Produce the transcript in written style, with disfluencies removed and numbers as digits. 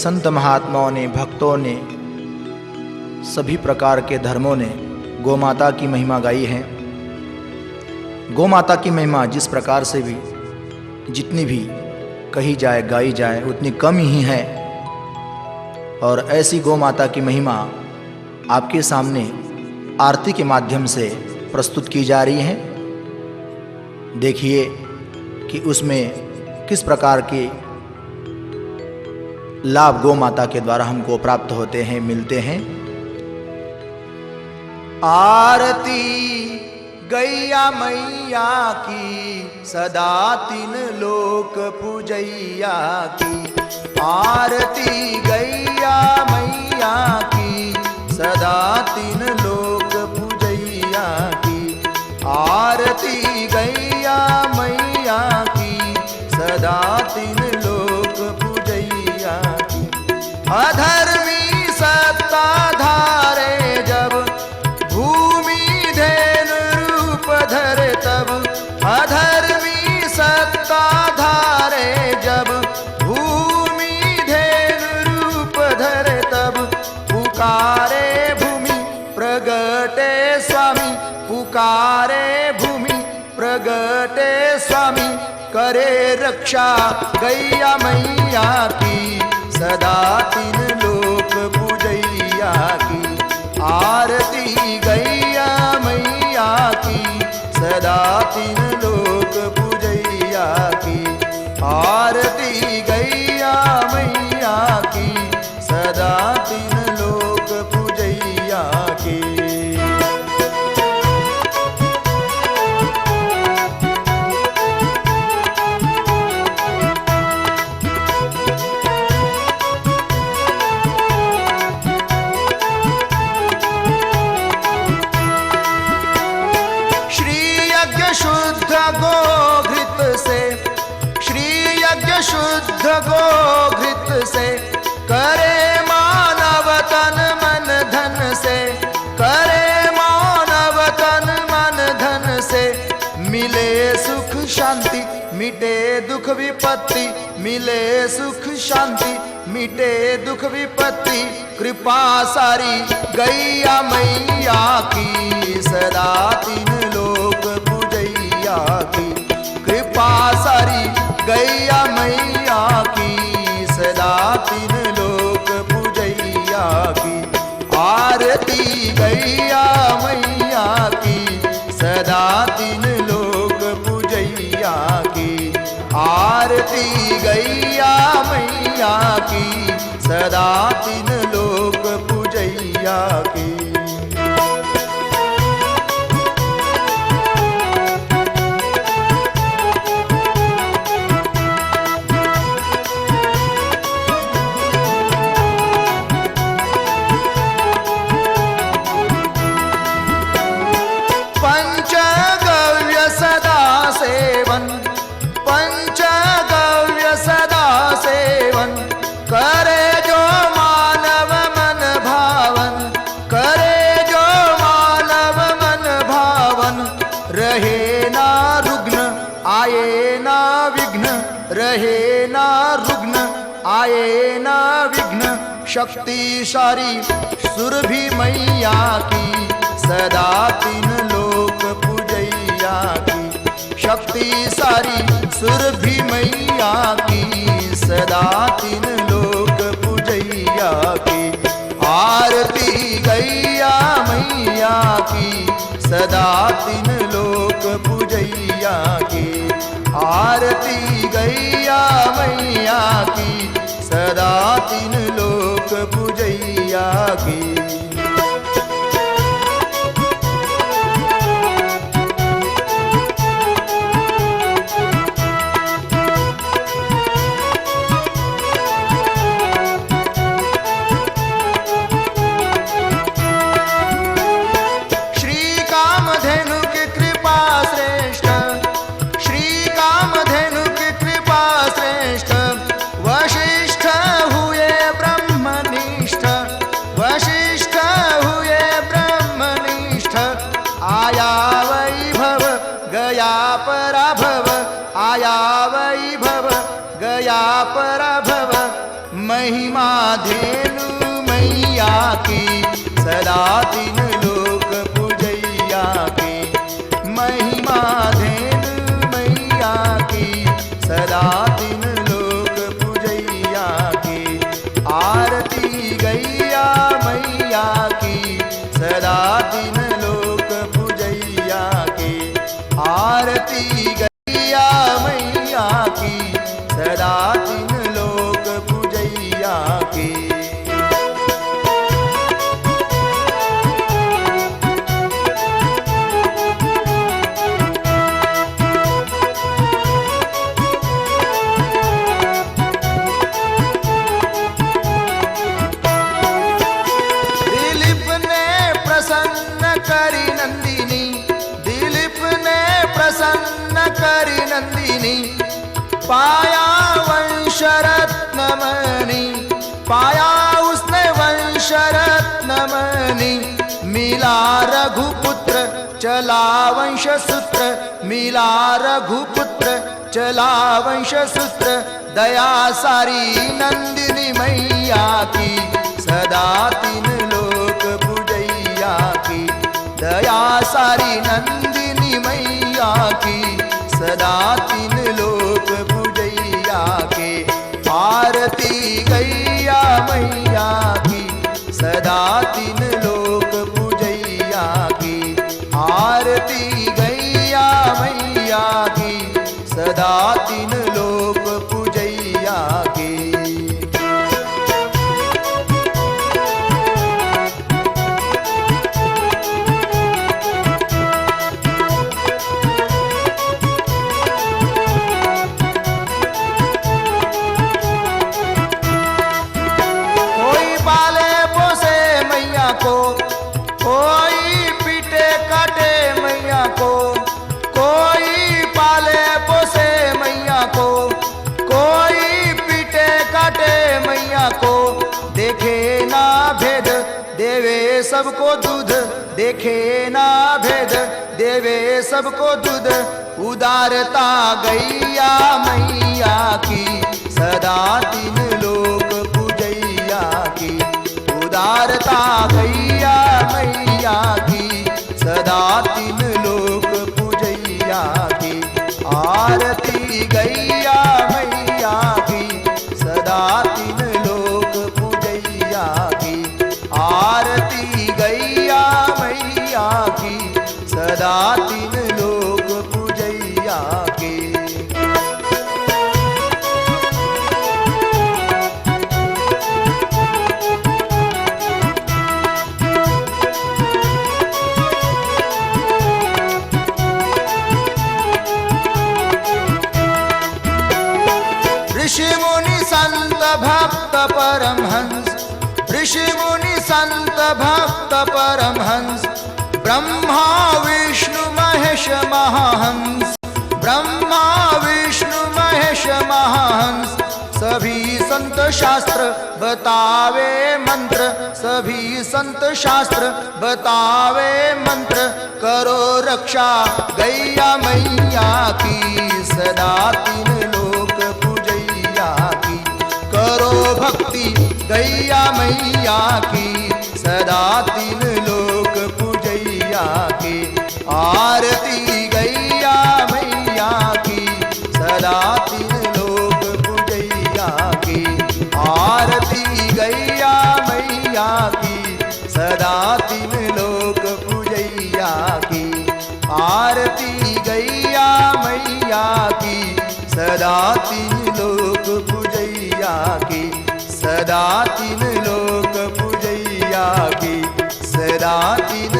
संत महात्माओं ने, भक्तों ने, सभी प्रकार के धर्मों ने गौ माता की महिमा गाई है। गौ माता की महिमा जिस प्रकार से भी जितनी भी कही जाए, गाई जाए, उतनी कम ही है। और ऐसी गौ माता की महिमा आपके सामने आरती के माध्यम से प्रस्तुत की जा रही है। देखिए कि उसमें किस प्रकार के लाभ गौ माता के द्वारा हमको प्राप्त होते हैं, मिलते हैं। आरती गैया मैया की सदा तीन लोक पूजैया की। आरती गैया मैया की सदा तीन लोक पूजैया की। आरती गैया मैया की सदा तीन लोक पूजैया की। अधर्मी सत्ता धारे जब भूमि धेनु रूप धरे तब। अधर्मी सत्ता धारे जब भूमि धेनु रूप धरे तब। पुकारे भूमि प्रगटे स्वामी, पुकारे भूमि प्रगटे स्वामी। करे रक्षा गैया मैया की सदा तीन लोक पूजैया की। आरती गैया मैया की सदा तीन लोक पूजैया की। आरती गैया मैया की सदा तीन लोक पूजैया की। शुद्ध गोघृत से, श्री यज्ञ शुद्ध गोघृत से। करे मानव तन मन धन से, करे मानव तन मन धन से। मिले सुख शांति मिटे दुख विपत्ति, मिले सुख शांति मिटे दुख विपत्ति। कृपा सारी गैया मैया की सदा तीन लोक पूजैया की। कृपा सारी गैया मैया की सदा तीन लोक पूजैया की। आरती गैया मैया की सदा तीन लोक पूजैया की। आरती गैया मैया की सदा तीन लोक पूजैया की। पंचगव्य सदा सेवन, पंचगव्य सदा सेवन। करे जो मानव मन भावन, करे जो मानव मन भावन। रहे ना रुग्ण आए ना विघ्न, रहे ना रुग्ण आए ना विघ्न। शक्ति सारी सुरभि मैया की सदा तीन लोक पूजैया की। शक्ति सारी सुरभि मैया की सदा तीन लोक पूजैया की। आरती गैया मैया की सदा तीन लोक पूजैया की। आरती गैया मैया की सदा तीन लोक पूजैया की। महिमा धेनु मैया की सदा तीन लोक पूजैया की। महिमा धेनु मैया की सदा तीन लोक पूजैया की। आरती गैया मैया की सदा तीन लोक पूजैया की। आरती गैया मैया की सदा तीन लोक पूजैया की। दिलीप ने प्रसन्न करी नंदिनी, दिलीप ने प्रसन्न करी नंदिनी। पाया वंश रत्नमणि, पाया उसने वंश रत्नमणि। मिला रघुपुत्र चला वंश सूत्र, मिला रघुपुत्र चला वंश सूत्र। दया सारी नंदिनी मैया की सदा तीन लोक पूजैया की। दया सारी नंदिनी मैया की सदा तीन लोक पूजैया के। आरती गैया मैया की सदा तीन लोक पूजैया की। आरती गैया मैया की सदा तीन लोक पूजैया की। को कोई पीटे काटे मैया को, कोई पाले पोसे मैया को। कोई पीटे काटे मैया को, देखे ना भेद देवे सबको दूध। देखे ना भेद देवे सबको दूध। उदारता गैया मैया की सदा तीन लोक पूजैया की। उदारता गैया मैया की सदा तीन लोक पूजैया की। आरती गैया मैया की सदा तीन लोक पूजैया की। आरती गैया मैया की सदा तीन लोक पूजैया की। ऋषि मुनि संत भक्त परमहंस, ऋषि मुनि संत भक्त परमहंस। ब्रह्मा विष्णु महेश महाहंस, ब्रह्मा विष्णु महेश महाहंस। सभी संत शास्त्र बतावे मंत्र, सभी संत शास्त्र बतावे मंत्र। करो रक्षा गैया मैया की सदा तीन लोक पूजैया की। करो भक्ति गैया मैया की सदा तीन लोक पूजैया की। आरती गैया मैया की सदा तीन लोक पूजैया की। आरती गैया मैया की सदा तीन लोक पूजैया की। आरती गैया मैया की सदा तीन लोक पूजैया की। सदा तीन लोक पूजैया की। सदा तीन